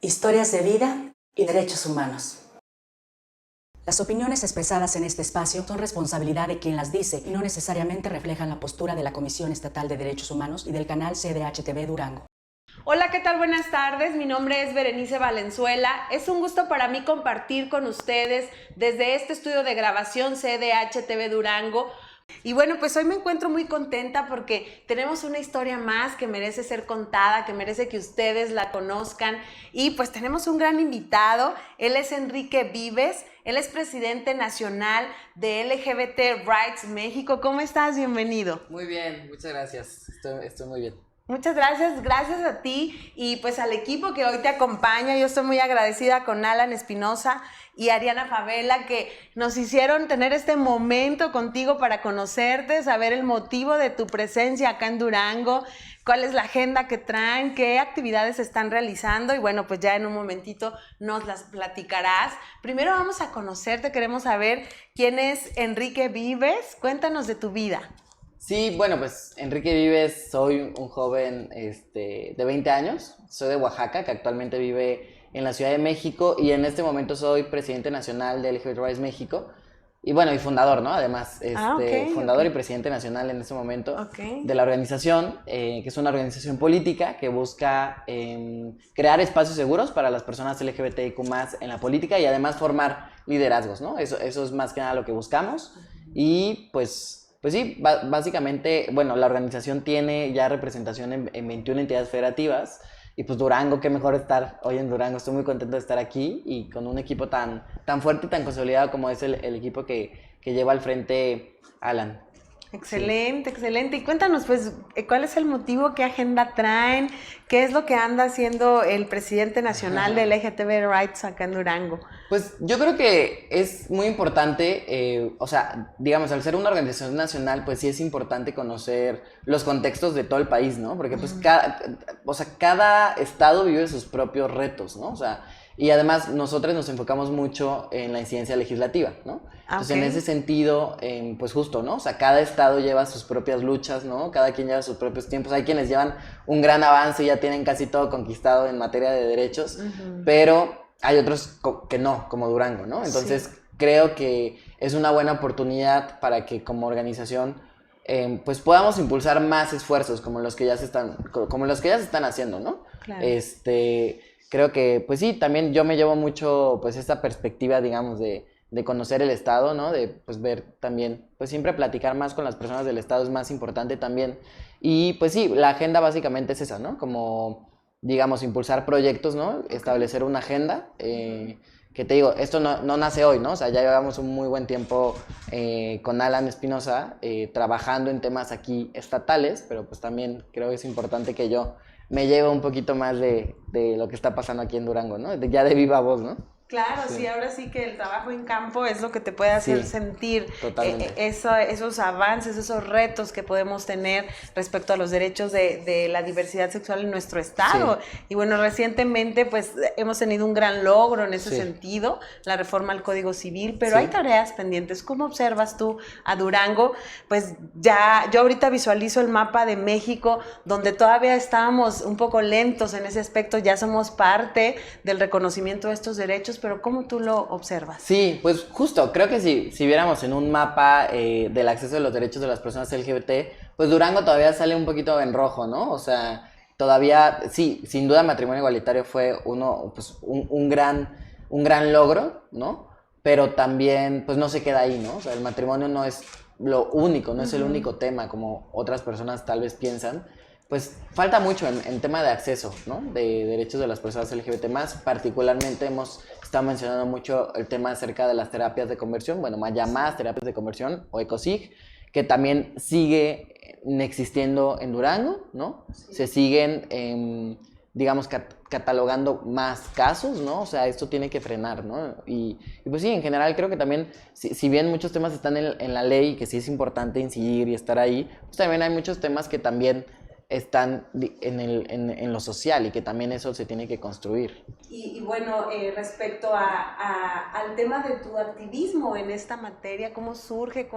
Historias de vida y derechos humanos. Las opiniones expresadas en este espacio son responsabilidad de quien las dice y no necesariamente reflejan la postura de la Comisión Estatal de Derechos Humanos y del canal CDH-TV Durango. Hola, ¿qué tal? Buenas tardes. Mi nombre es Berenice Valenzuela. Es un gusto para mí compartir con ustedes desde este estudio de grabación CDH-TV Durango. Y bueno, pues hoy me encuentro muy contenta porque tenemos una historia más que merece ser contada, que merece que ustedes la conozcan. Y pues tenemos un gran invitado. Él es Enrique Vives. Él es presidente nacional de LGBT Rights México. ¿Cómo estás? Bienvenido. Muy bien, muchas gracias. Estoy muy bien. Muchas gracias, gracias a ti y pues al equipo que hoy te acompaña. Yo estoy muy agradecida con Alan Espinosa y Ariana Favela que nos hicieron tener este momento contigo para conocerte, saber el motivo de tu presencia acá en Durango, cuál es la agenda que traen, qué actividades están realizando y bueno, pues ya en un momentito nos las platicarás. Primero vamos a conocerte, queremos saber quién es Enrique Vives. Cuéntanos de tu vida. Sí, bueno, pues Enrique Vives, soy un joven de 20 años, soy de Oaxaca, que actualmente vive en la Ciudad de México y en este momento soy presidente nacional de LGBT Rights México y bueno, y fundador, ¿no? Además, fundador y presidente nacional en este momento de la organización, que es una organización política que busca crear espacios seguros para las personas LGBTIQ+ en la política y además formar liderazgos, ¿no? Eso es más que nada lo que buscamos y pues sí, básicamente, bueno, la organización tiene ya representación en 21 entidades federativas y pues Durango, qué mejor estar hoy en Durango. Estoy muy contento de estar aquí y con un equipo tan fuerte y tan consolidado como es el equipo que lleva al frente Alan. Excelente, sí. Excelente. Y cuéntanos, pues, ¿cuál es el motivo? ¿Qué agenda traen? ¿Qué es lo que anda haciendo el presidente nacional de LGTB Rights acá en Durango? Pues yo creo que es muy importante, o sea, digamos, al ser una organización nacional, pues sí es importante conocer los contextos de todo el país, ¿no? Porque pues cada estado vive sus propios retos, ¿no? O sea, y además nosotros nos enfocamos mucho en la incidencia legislativa, ¿no? Entonces, en ese sentido, pues justo, ¿no? O sea, cada estado lleva sus propias luchas, ¿no? Cada quien lleva sus propios tiempos. Hay quienes llevan un gran avance y ya tienen casi todo conquistado en materia de derechos, pero hay otros que no, como Durango, ¿no? Entonces, creo que es una buena oportunidad para que como organización pues podamos impulsar más esfuerzos como los que ya se están haciendo, ¿no? Claro. Creo que, pues sí, también yo me llevo mucho, pues, esta perspectiva, digamos, de conocer el Estado, ¿no? De, pues, ver también, pues, siempre platicar más con las personas del Estado es más importante también. Y, pues sí, la agenda básicamente es esa, ¿no? Como, digamos, impulsar proyectos, ¿no? Establecer una agenda, que te digo, esto no nace hoy, ¿no? O sea, ya llevamos un muy buen tiempo con Alan Espinosa trabajando en temas aquí estatales, pero pues también creo que es importante que yo me lleva un poquito más de lo que está pasando aquí en Durango, ¿no? Ya de viva voz, ¿no? Claro, sí, ahora sí que el trabajo en campo es lo que te puede hacer sentir esos avances, esos retos que podemos tener respecto a los derechos de la diversidad sexual en nuestro estado. Sí. Y bueno, recientemente pues hemos tenido un gran logro en ese sentido, la reforma al Código Civil, pero hay tareas pendientes. ¿Cómo observas tú a Durango? Pues ya, yo ahorita visualizo el mapa de México, donde todavía estábamos un poco lentos en ese aspecto, ya somos parte del reconocimiento de estos derechos, pero ¿cómo tú lo observas? Sí, pues justo, creo que si viéramos en un mapa del acceso a los derechos de las personas LGBT, pues Durango todavía sale un poquito en rojo, ¿no? O sea, todavía, sí, sin duda matrimonio igualitario fue un gran logro, ¿no? Pero también, pues no se queda ahí, ¿no? O sea, el matrimonio no es lo único, no es el único tema, como otras personas tal vez piensan. Pues falta mucho en tema de acceso, ¿no? De derechos de las personas LGBT+, particularmente hemos estado mencionando mucho el tema acerca de las terapias de conversión, bueno, más llamadas terapias de conversión o ECOSIG, que también sigue existiendo en Durango, ¿no? Sí. Se siguen, digamos, catalogando más casos, ¿no? O sea, esto tiene que frenar, ¿no? Y pues sí, en general creo que también, si bien muchos temas están en la ley, que sí es importante incidir y estar ahí, pues también hay muchos temas que también están en lo social y que también eso se tiene que construir. Y bueno, respecto al tema de tu activismo en esta materia, ¿cómo surge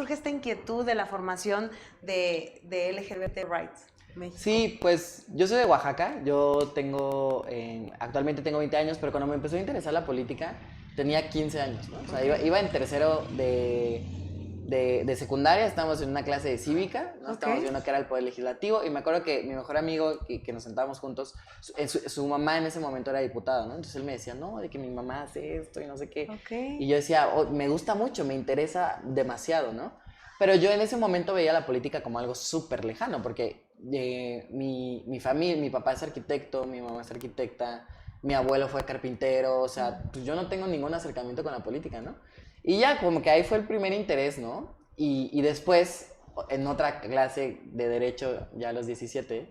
esta inquietud de la formación de LGBT Rights? México? Sí, pues yo soy de Oaxaca, yo actualmente tengo 20 años, pero cuando me empezó a interesar la política tenía 15 años, ¿no? O sea, iba en tercero de secundaria, estábamos en una clase de cívica, ¿no? Estábamos viendo qué era el poder legislativo y me acuerdo que mi mejor amigo, que nos sentábamos juntos, su mamá en ese momento era diputada, ¿no? Entonces él me decía, no, de que mi mamá hace esto y no sé qué. Y yo decía, me gusta mucho, me interesa demasiado, ¿no? Pero yo en ese momento veía la política como algo súper lejano, porque mi familia, mi papá es arquitecto, mi mamá es arquitecta, mi abuelo fue carpintero, o sea, pues yo no tengo ningún acercamiento con la política, ¿no? Y ya como que ahí fue el primer interés, ¿no? Y después, en otra clase de Derecho, ya a los 17,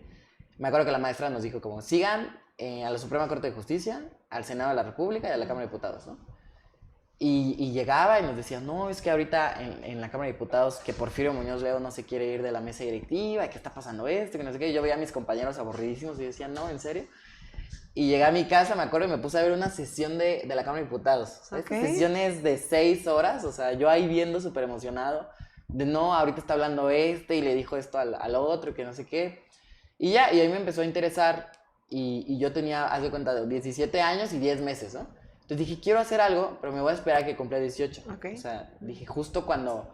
me acuerdo que la maestra nos dijo como, sigan a la Suprema Corte de Justicia, al Senado de la República y a la Cámara de Diputados, ¿no? Y llegaba y nos decía, no, es que ahorita en la Cámara de Diputados que Porfirio Muñoz Ledo no se quiere ir de la mesa directiva, y que está pasando esto, que no sé qué. Y yo veía a mis compañeros aburridísimos y decía, no, ¿en serio? Y llegué a mi casa, me acuerdo, y me puse a ver una sesión de la Cámara de Diputados. Sesiones de 6 horas, o sea, yo ahí viendo súper emocionado, de no, ahorita está hablando y le dijo esto al otro, que no sé qué. Y ya, y ahí me empezó a interesar, y yo tenía, haz de cuenta, de 17 años y 10 meses, ¿no? Entonces dije, quiero hacer algo, pero me voy a esperar a que cumpla 18. O sea, dije, justo cuando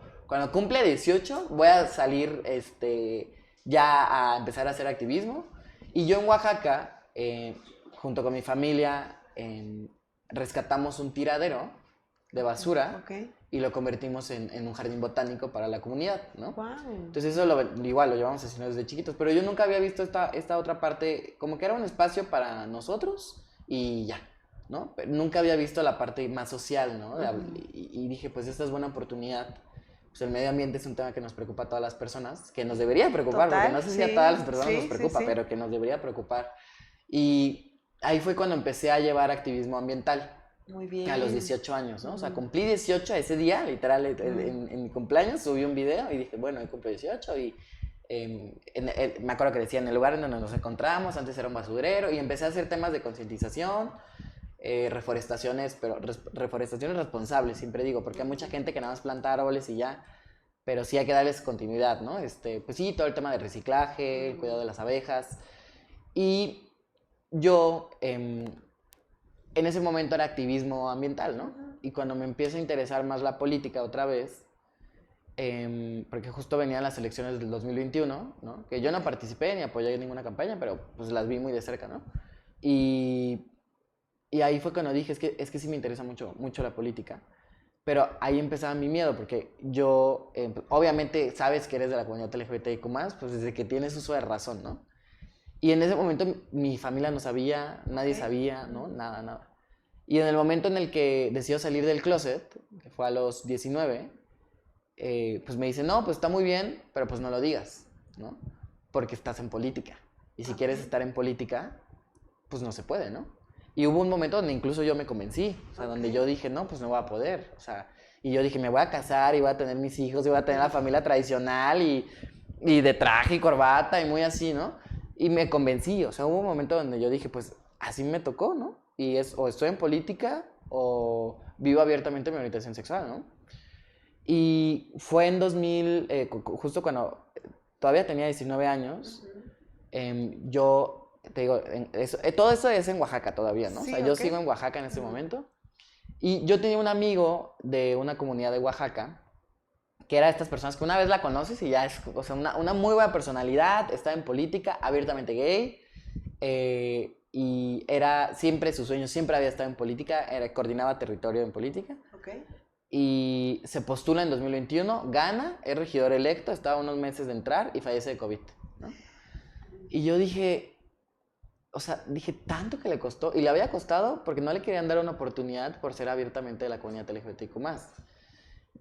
cumple 18, voy a salir ya a empezar a hacer activismo. Y yo en Oaxaca, junto con mi familia, rescatamos un tiradero de basura y lo convertimos en un jardín botánico para la comunidad, ¿no? Wow. Entonces eso igual lo llevamos haciendo desde chiquitos, pero yo nunca había visto esta otra parte, como que era un espacio para nosotros y ya, ¿no? Pero nunca había visto la parte más social, ¿no? Y dije, pues esta es buena oportunidad. Pues el medio ambiente es un tema que nos preocupa a todas las personas, que nos debería preocupar, porque no sé si a todas las personas nos preocupa, pero que nos debería preocupar. Y ahí fue cuando empecé a llevar activismo ambiental. Muy bien. A los 18 años, ¿no? O sea, cumplí 18 ese día, literal, en mi cumpleaños, subí un video y dije, bueno, hoy cumplo 18 y me acuerdo que decía, en el lugar en donde nos encontramos, antes era un basurero, y empecé a hacer temas de concientización, reforestaciones, pero reforestaciones responsables, siempre digo, porque hay mucha gente que nada más planta árboles y ya, pero sí hay que darles continuidad, ¿no? Pues sí, todo el tema de reciclaje, el cuidado de las abejas, y yo en ese momento era activismo ambiental, ¿no? Y cuando me empiezo a interesar más la política otra vez, porque justo venían las elecciones del 2021, ¿no? Que yo no participé ni apoyé en ninguna campaña, pero pues las vi muy de cerca, ¿no? Y ahí fue cuando dije, es que sí me interesa mucho, mucho la política. Pero ahí empezaba mi miedo, porque yo, obviamente, sabes que eres de la comunidad LGBTIQ+, pues desde que tienes uso de razón, ¿no? Y en ese momento mi familia no sabía, nadie sabía, ¿no? Nada. Y en el momento en el que decido salir del closet, que fue a los 19, pues me dicen, no, pues está muy bien, pero pues no lo digas, ¿no? Porque estás en política. Y si quieres estar en política, pues no se puede, ¿no? Y hubo un momento donde incluso yo me convencí, o sea, donde yo dije, no, pues no voy a poder, o sea, y yo dije, me voy a casar y voy a tener mis hijos y voy a tener la familia tradicional y de traje y corbata y muy así, ¿no? Y me convencí, o sea, hubo un momento donde yo dije, pues así me tocó, ¿no? Y es o estoy en política o vivo abiertamente mi orientación sexual, ¿no? Y fue en 2000, justo cuando todavía tenía 19 años, yo, te digo, todo eso es en Oaxaca todavía, ¿no? Sí, o sea, yo sigo en Oaxaca en ese momento. Y yo tenía un amigo de una comunidad de Oaxaca, que era de estas personas que una vez la conoces y ya es, o sea, una muy buena personalidad, está en política, abiertamente gay, y era siempre su sueño, siempre había estado en política, coordinaba territorio en política. Y se postula en 2021, gana, es regidor electo, estaba a unos meses de entrar y fallece de COVID, ¿no? Y yo dije, o sea, dije, tanto que le costó, y le había costado porque no le querían dar una oportunidad por ser abiertamente de la comunidad LGBTIQ+.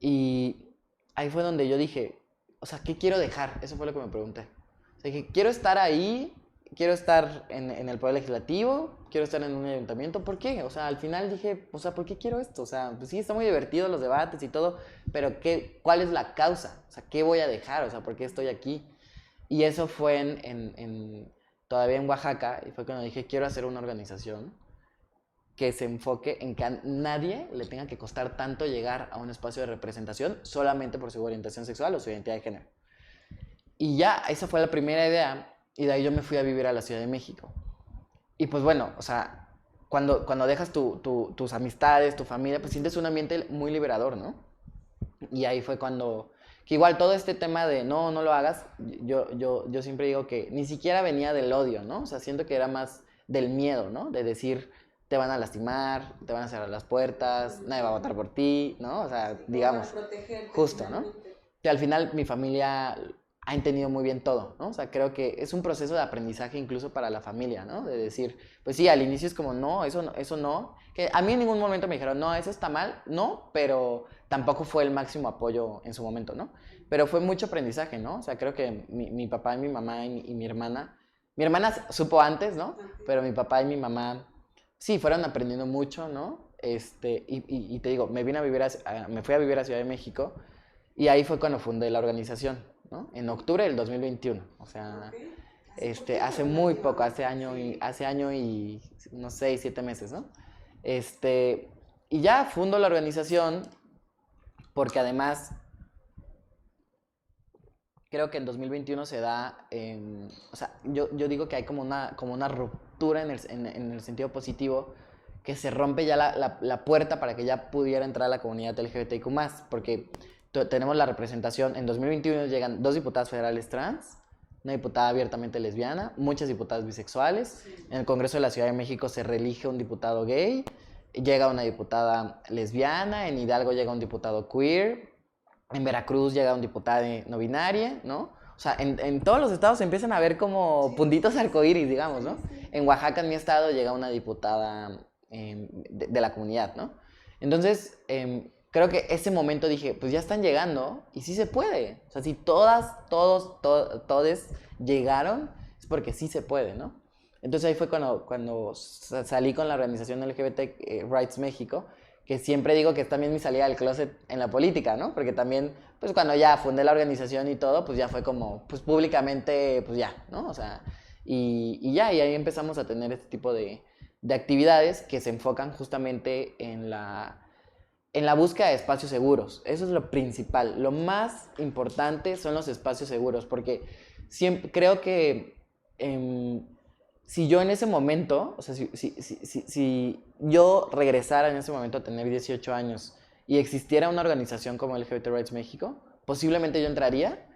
Y ahí fue donde yo dije, o sea, ¿qué quiero dejar? Eso fue lo que me pregunté. O sea, dije, quiero estar ahí, quiero estar en el poder legislativo, quiero estar en un ayuntamiento. ¿Por qué? O sea, al final dije, o sea, ¿por qué quiero esto? O sea, pues sí, está muy divertido los debates y todo, pero ¿cuál es la causa? O sea, ¿qué voy a dejar? O sea, ¿por qué estoy aquí? Y eso fue todavía en Oaxaca, y fue cuando dije, quiero hacer una organización que se enfoque en que a nadie le tenga que costar tanto llegar a un espacio de representación solamente por su orientación sexual o su identidad de género. Y ya, esa fue la primera idea. y de ahí yo me fui a vivir a la Ciudad de México. Y pues bueno, o sea, cuando dejas tus amistades, tu familia, pues sientes un ambiente muy liberador, ¿no? Y ahí fue cuando, que igual todo este tema de no lo hagas, yo siempre digo que ni siquiera venía del odio, ¿no? O sea, siento que era más del miedo, ¿no? De decir, te van a lastimar, te van a cerrar las puertas, nadie va a votar por ti, ¿no? O sea, digamos, justo, ¿no? Que al final mi familia ha entendido muy bien todo, ¿no? O sea, creo que es un proceso de aprendizaje incluso para la familia, ¿no? De decir, pues sí, al inicio es como, no, eso no. Que a mí en ningún momento me dijeron, no, eso está mal, no, pero tampoco fue el máximo apoyo en su momento, ¿no? Pero fue mucho aprendizaje, ¿no? O sea, creo que mi papá y mi mamá y mi hermana supo antes, ¿no? Pero mi papá y mi mamá, sí, fueron aprendiendo mucho, ¿no? Y te digo, me fui a vivir a Ciudad de México y ahí fue cuando fundé la organización, ¿no? En octubre del 2021, o sea, hace muy poco, hace año y unos 6, 7 meses, ¿no? Y ya fundo la organización porque además creo que en 2021 se da, o sea, yo digo que hay como una ruptura en el sentido positivo, que se rompe ya la puerta para que ya pudiera entrar la comunidad LGBTIQ+, porque tenemos la representación, en 2021 llegan 2 diputadas federales trans, una diputada abiertamente lesbiana, muchas diputadas bisexuales, en el Congreso de la Ciudad de México se reelige un diputado gay, llega una diputada lesbiana, en Hidalgo llega un diputado queer, en Veracruz llega un diputado no binaria, ¿no? O sea, en todos los estados se empiezan a ver como puntitos arcoíris, digamos, ¿no? En Oaxaca, en mi estado, llega una diputada de la comunidad, ¿no? Entonces, creo que ese momento dije, pues ya están llegando y sí se puede. O sea, si todos llegaron, es porque sí se puede, ¿no? Entonces ahí fue cuando salí con la organización LGBT Rights México, que siempre digo que es también mi salida del closet en la política, ¿no? Porque también, pues cuando ya fundé la organización y todo, pues ya fue como, pues públicamente, pues ya, ¿no? O sea, y ahí empezamos a tener este tipo de actividades que se enfocan justamente en la búsqueda de espacios seguros. Eso es lo principal. Lo más importante son los espacios seguros, porque siempre creo que si yo en ese momento, o sea, si yo regresara en ese momento a tener 18 años y existiera una organización como LGBT Rights México, posiblemente yo entraría,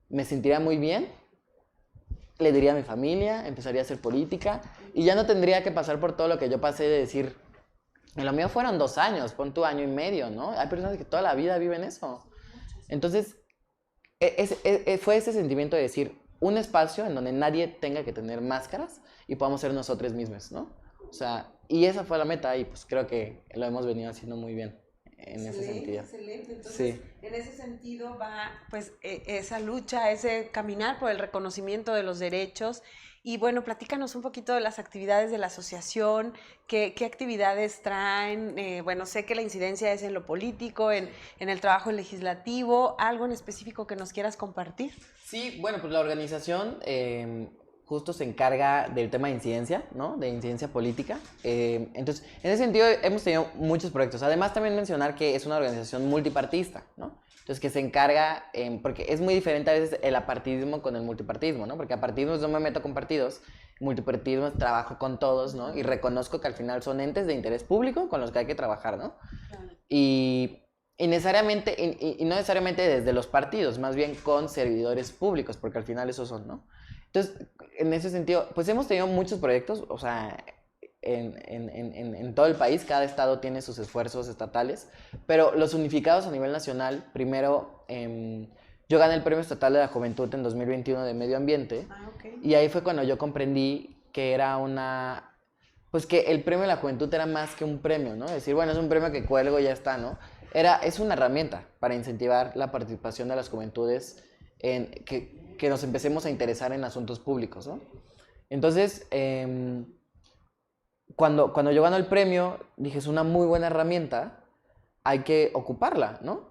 me sentiría muy bien, le diría a mi familia, empezaría a hacer política y ya no tendría que pasar por todo lo que yo pasé de decir, en lo mío fueron 2 años, pon tu año y medio, ¿no? Hay personas que toda la vida viven eso. Entonces, fue ese sentimiento de decir, un espacio en donde nadie tenga que tener máscaras y podamos ser nosotros mismos, ¿no? O sea, y esa fue la meta y pues creo que lo hemos venido haciendo muy bien en ese sentido. Excelente, entonces sí. En ese sentido va pues esa lucha, ese caminar por el reconocimiento de los derechos. Y bueno, platícanos un poquito de las actividades de la asociación, qué actividades traen. Bueno, sé que la incidencia es en lo político, en el trabajo legislativo, algo en específico que nos quieras compartir. Sí, bueno, pues la organización justo se encarga del tema de incidencia, ¿no? De incidencia política. Entonces, en ese sentido hemos tenido muchos proyectos. Además, también mencionar que es una organización multipartista, ¿no? Entonces, que se encarga, porque es muy diferente a veces el apartidismo con el multipartismo, ¿no? Porque apartidismo no me meto con partidos, multipartismo trabajo con todos, ¿no? Y reconozco que al final son entes de interés público con los que hay que trabajar, ¿no? Claro. Y no necesariamente desde los partidos, más bien con servidores públicos, porque al final esos son, ¿no? Entonces, en ese sentido, pues hemos tenido muchos proyectos, o sea, en todo el país, cada estado tiene sus esfuerzos estatales, pero los unificados a nivel nacional, primero, yo gané el Premio Estatal de la Juventud en 2021 de Medio Ambiente, okay. Y ahí fue cuando yo comprendí que era pues que el Premio de la Juventud era más que un premio, ¿no? Es decir, bueno, es un premio que cuelgo y ya está, ¿no? Es una herramienta para incentivar la participación de las juventudes en que nos empecemos a interesar en asuntos públicos, ¿no? Entonces, cuando yo gano el premio, dije, es una muy buena herramienta, hay que ocuparla, ¿no?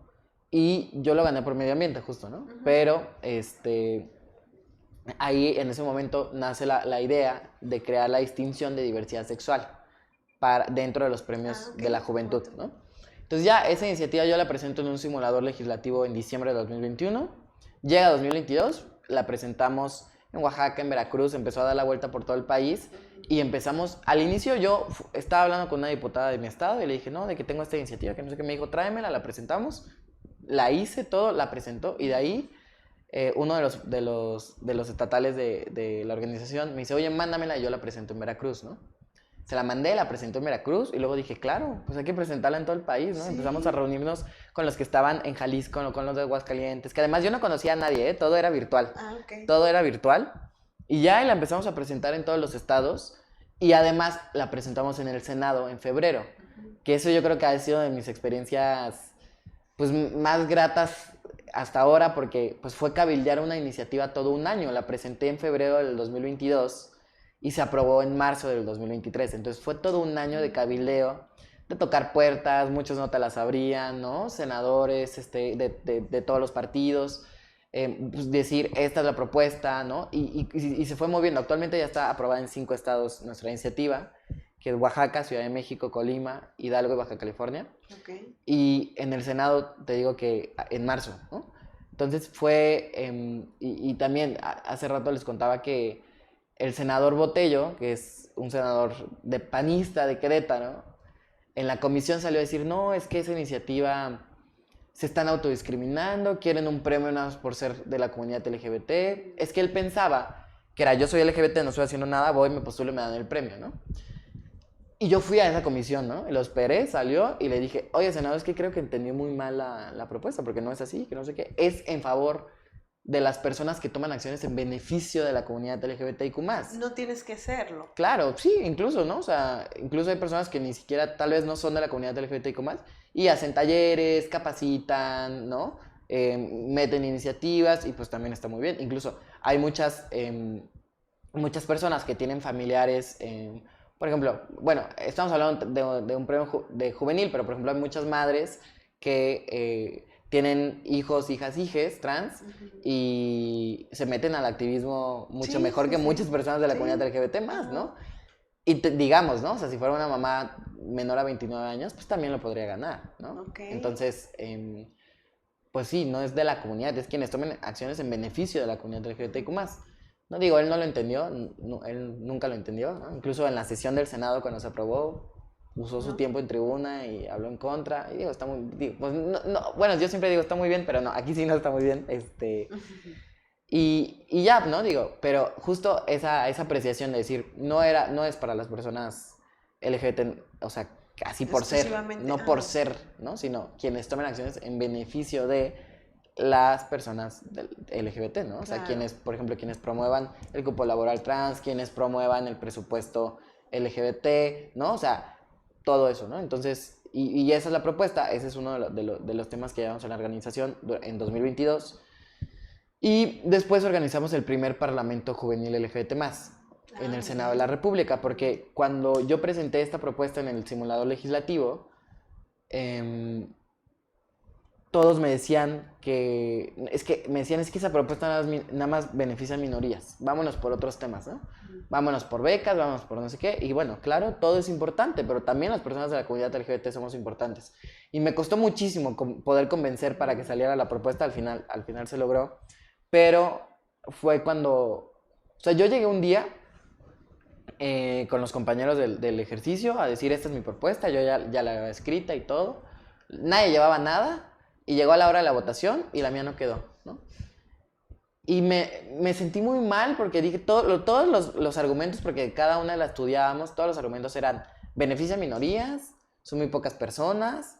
Y yo lo gané por medio ambiente, justo, ¿no? Uh-huh. Pero, ahí en ese momento nace la idea de crear la distinción de diversidad sexual dentro de los premios okay. de la juventud, ¿no? Entonces ya esa iniciativa yo la presento en un simulador legislativo en diciembre de 2021, llega 2022, la presentamos en Oaxaca, en Veracruz, empezó a dar la vuelta por todo el país y empezamos, al inicio yo estaba hablando con una diputada de mi estado y le dije, no, de que tengo esta iniciativa, que no sé qué, me dijo, tráemela, la presentamos, la hice todo, la presentó y de ahí uno de los estatales de la organización me dice, oye, mándamela y yo la presento en Veracruz, ¿no? Se la mandé, la presentó en Veracruz y luego dije, claro, pues hay que presentarla en todo el país, ¿no? Sí. Empezamos a reunirnos con los que estaban en Jalisco, con los de Aguascalientes, que además yo no conocía a nadie, todo era virtual. Okay. Todo era virtual. Y ya la empezamos a presentar en todos los estados y además la presentamos en el Senado en febrero, que eso yo creo que ha sido de mis experiencias pues más gratas hasta ahora porque pues fue cabildear una iniciativa todo un año. La presenté en febrero del 2022 y se aprobó en marzo del 2023. Entonces fue todo un año de cabildeo, de tocar puertas, muchos no te las abrían, ¿no? Senadores de todos los partidos, pues decir, esta es la propuesta, ¿no? Y se fue moviendo. Actualmente ya está aprobada en 5 estados nuestra iniciativa, que es Oaxaca, Ciudad de México, Colima, Hidalgo y Baja California. Okay. Y en el Senado, te digo que en marzo, ¿no? Entonces fue, y también hace rato les contaba que el senador Botello, que es un senador de panista de Querétaro, en la comisión salió a decir, no, es que esa iniciativa se están autodiscriminando, quieren un premio nada más por ser de la comunidad LGBT. Es que él pensaba que era, yo soy LGBT, no estoy haciendo nada, voy, me postulo y me dan el premio, ¿no? Y yo fui a esa comisión, ¿no? Y lo esperé, salió y le dije, oye, senador, es que creo que entendí muy mal la propuesta, porque no es así, que no sé qué. Es en favor de las personas que toman acciones en beneficio de la comunidad LGBTIQ+. No tienes que serlo. Claro, sí, incluso, ¿no? O sea, incluso hay personas que ni siquiera, tal vez no son de la comunidad LGBTIQ+, y hacen talleres, capacitan, ¿no? Meten iniciativas y pues también está muy bien. Incluso hay muchas personas que tienen familiares, por ejemplo, bueno, estamos hablando de un premio de juvenil, pero por ejemplo hay muchas madres que tienen hijos, hijas, hijes trans y se meten al activismo mucho mejor que muchas personas de la comunidad LGBT más, ¿no? Y digamos, ¿no? O sea, si fuera una mamá menor a 29 años, pues también lo podría ganar, ¿no? Okay. Entonces, pues sí, no es de la comunidad, es quienes tomen acciones en beneficio de la comunidad LGBTIQ+. No digo, él no lo entendió, él nunca lo entendió, ¿no? Incluso en la sesión del Senado cuando se aprobó, usó su tiempo en tribuna y habló en contra. Y digo, está muy... pues bueno, yo siempre digo, está muy bien, pero no, aquí sí no está muy bien. Y ya, ¿no? Digo, pero justo esa apreciación de decir, no es para las personas LGBT, o sea, así por ser, no por ser, ¿no? Sino quienes tomen acciones en beneficio de las personas LGBT, ¿no? O sea, quienes, por ejemplo, quienes promuevan el cupo laboral trans, quienes promuevan el presupuesto LGBT, ¿no? O sea, todo eso, ¿no? Entonces, y esa es la propuesta, ese es uno de los temas que llevamos en la organización en 2022. Y después organizamos el primer Parlamento Juvenil LGBT+, en el Senado de la República, porque cuando yo presenté esta propuesta en el simulador legislativo, todos me decían que esa propuesta nada más beneficia a minorías. Vámonos por otros temas, ¿no? Vámonos por becas, vámonos por no sé qué. Y bueno, claro, todo es importante, pero también las personas de la comunidad LGBT somos importantes. Y me costó muchísimo poder convencer para que saliera la propuesta. Al final se logró. Pero fue cuando... O sea, yo llegué un día con los compañeros del ejercicio a decir, esta es mi propuesta, yo ya la había escrita y todo. Nadie llevaba nada. Y llegó a la hora de la votación y la mía no quedó, ¿no? Y me sentí muy mal porque dije, todos los argumentos, porque cada una la estudiábamos, todos los argumentos eran, beneficia a minorías, son muy pocas personas,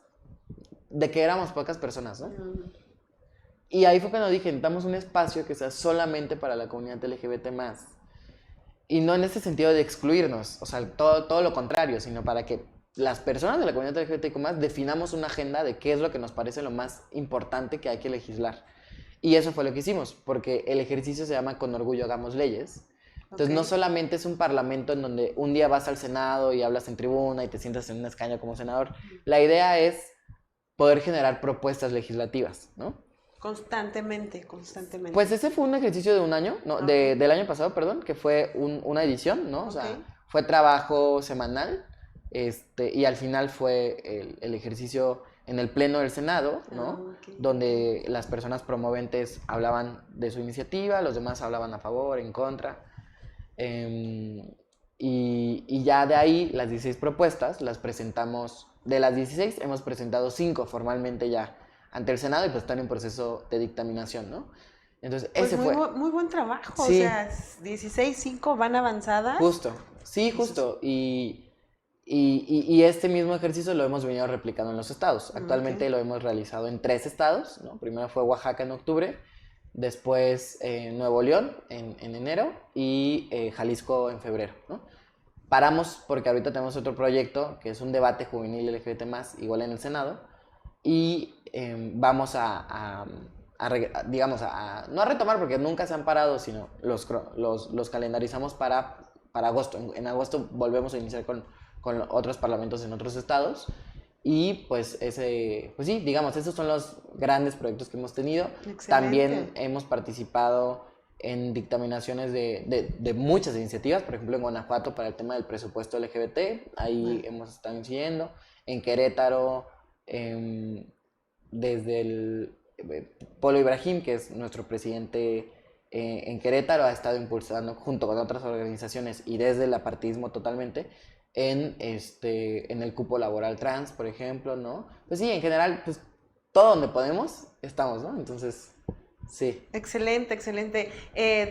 de que éramos pocas personas, ¿no? Y ahí fue cuando dije, necesitamos un espacio que sea solamente para la comunidad LGBT+. Y no en ese sentido de excluirnos, o sea, todo lo contrario, sino para que las personas de la comunidad LGBTIQ+, definamos una agenda de qué es lo que nos parece lo más importante que hay que legislar. Y eso fue lo que hicimos, porque el ejercicio se llama Con Orgullo Hagamos Leyes. Entonces, no solamente es un parlamento en donde un día vas al Senado y hablas en tribuna y te sientas en un escaño como senador. La idea es poder generar propuestas legislativas, ¿no? Constantemente. Pues ese fue un ejercicio de un año, ¿no? Del año pasado, perdón, que fue una edición, ¿no? O sea, fue trabajo semanal. Y al final fue el ejercicio en el Pleno del Senado, ¿no? Okay. Donde las personas promoventes hablaban de su iniciativa, los demás hablaban a favor, en contra. Y ya de ahí, las 16 propuestas las presentamos. De las 16 hemos presentado 5 formalmente ya ante el Senado y pues están en proceso de dictaminación, ¿no? Entonces, pues ese fue... Muy buen trabajo, sí. O sea, 16, 5 van avanzadas. Justo, sí, justo. Y este mismo ejercicio lo hemos venido replicando en los estados. Actualmente lo hemos realizado en 3 estados, ¿no? Primero fue Oaxaca en octubre, después Nuevo León en enero y Jalisco en febrero, ¿no? Paramos porque ahorita tenemos otro proyecto que es un debate juvenil LGBT+, igual en el Senado, y vamos digamos, no a retomar porque nunca se han parado, sino los calendarizamos para agosto. En agosto volvemos a iniciar con otros parlamentos en otros estados. Y pues pues sí, digamos, esos son los grandes proyectos que hemos tenido. Excelente. También hemos participado en dictaminaciones de muchas iniciativas, por ejemplo en Guanajuato para el tema del presupuesto LGBT, ahí hemos estado incidiendo. En Querétaro, desde el Polo Ibrahim, que es nuestro presidente en Querétaro, ha estado impulsando junto con otras organizaciones y desde el apartidismo totalmente en el cupo laboral trans, por ejemplo, ¿no? Pues sí, en general, pues todo donde podemos estamos, ¿no? Entonces, sí. Excelente, excelente.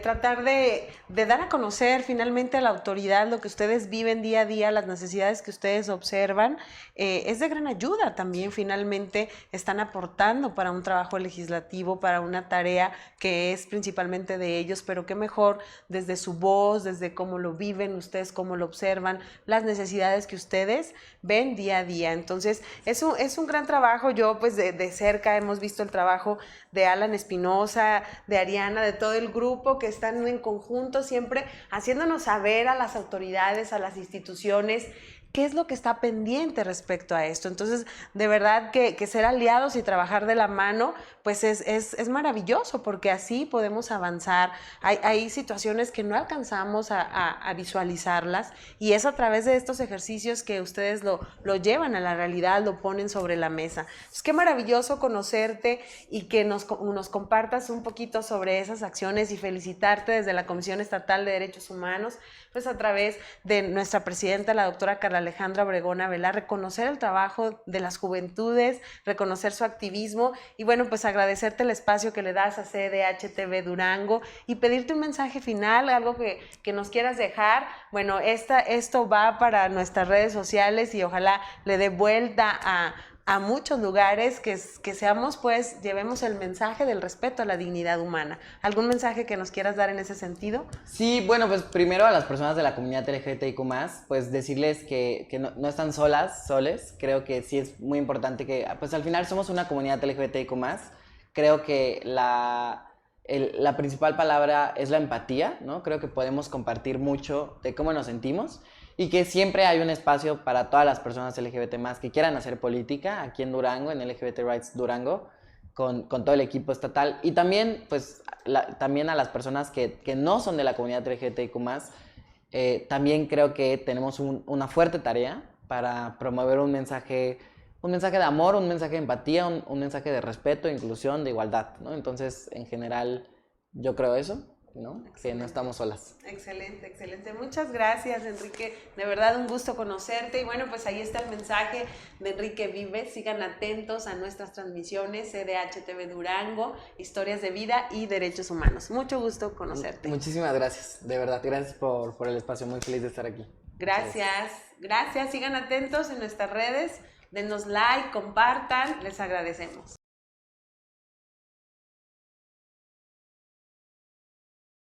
Tratar de dar a conocer finalmente a la autoridad lo que ustedes viven día a día, las necesidades que ustedes observan, es de gran ayuda también. Finalmente están aportando para un trabajo legislativo, para una tarea que es principalmente de ellos, pero qué mejor desde su voz, desde cómo lo viven ustedes, cómo lo observan, las necesidades que ustedes ven día a día. Entonces, es un gran trabajo. Yo pues de cerca hemos visto el trabajo de Alan Espinosa, de Ariana, de todo el grupo que están en conjunto siempre haciéndonos saber a las autoridades, a las instituciones, qué es lo que está pendiente respecto a esto. Entonces, de verdad que ser aliados y trabajar de la mano, pues es maravilloso, porque así podemos avanzar. Hay situaciones que no alcanzamos a visualizarlas, y es a través de estos ejercicios que ustedes lo llevan a la realidad, lo ponen sobre la mesa. Es qué maravilloso conocerte y que nos compartas un poquito sobre esas acciones, y felicitarte desde la Comisión Estatal de Derechos Humanos, pues a través de nuestra presidenta, la doctora Carla Alejandra Obregón Abelá, reconocer el trabajo de las juventudes, reconocer su activismo, y bueno, pues agradecerte el espacio que le das a CDH-TV Durango y pedirte un mensaje final, algo que nos quieras dejar. Bueno, esto va para nuestras redes sociales y ojalá le dé vuelta a muchos lugares, que seamos, pues, llevemos el mensaje del respeto a la dignidad humana. ¿Algún mensaje que nos quieras dar en ese sentido? Sí, bueno, pues primero a las personas de la comunidad LGBTIQ+, pues decirles que no están soles. Creo que sí es muy importante que, pues al final somos una comunidad LGBTIQ+. Creo que la principal palabra es la empatía, ¿no? Creo que podemos compartir mucho de cómo nos sentimos, y que siempre hay un espacio para todas las personas LGBT más que quieran hacer política aquí en Durango, en LGBT Rights Durango, con todo el equipo estatal. Y también, pues, también a las personas que no son de la comunidad LGBTIQ+, también creo que tenemos una fuerte tarea para promover un mensaje de amor, un mensaje de empatía, un mensaje de respeto, inclusión, de igualdad, ¿no? Entonces, en general, yo creo eso, ¿no? Que no estamos solas. Excelente, excelente. Muchas gracias, Enrique. De verdad, un gusto conocerte. Y bueno, pues ahí está el mensaje de Enrique Vives. Sigan atentos a nuestras transmisiones, CDH-TV Durango, historias de vida y derechos humanos. Mucho gusto conocerte. Muchísimas gracias, de verdad. Gracias por el espacio. Muy feliz de estar aquí. Gracias. Sigan atentos en nuestras redes. Denos like, compartan. Les agradecemos.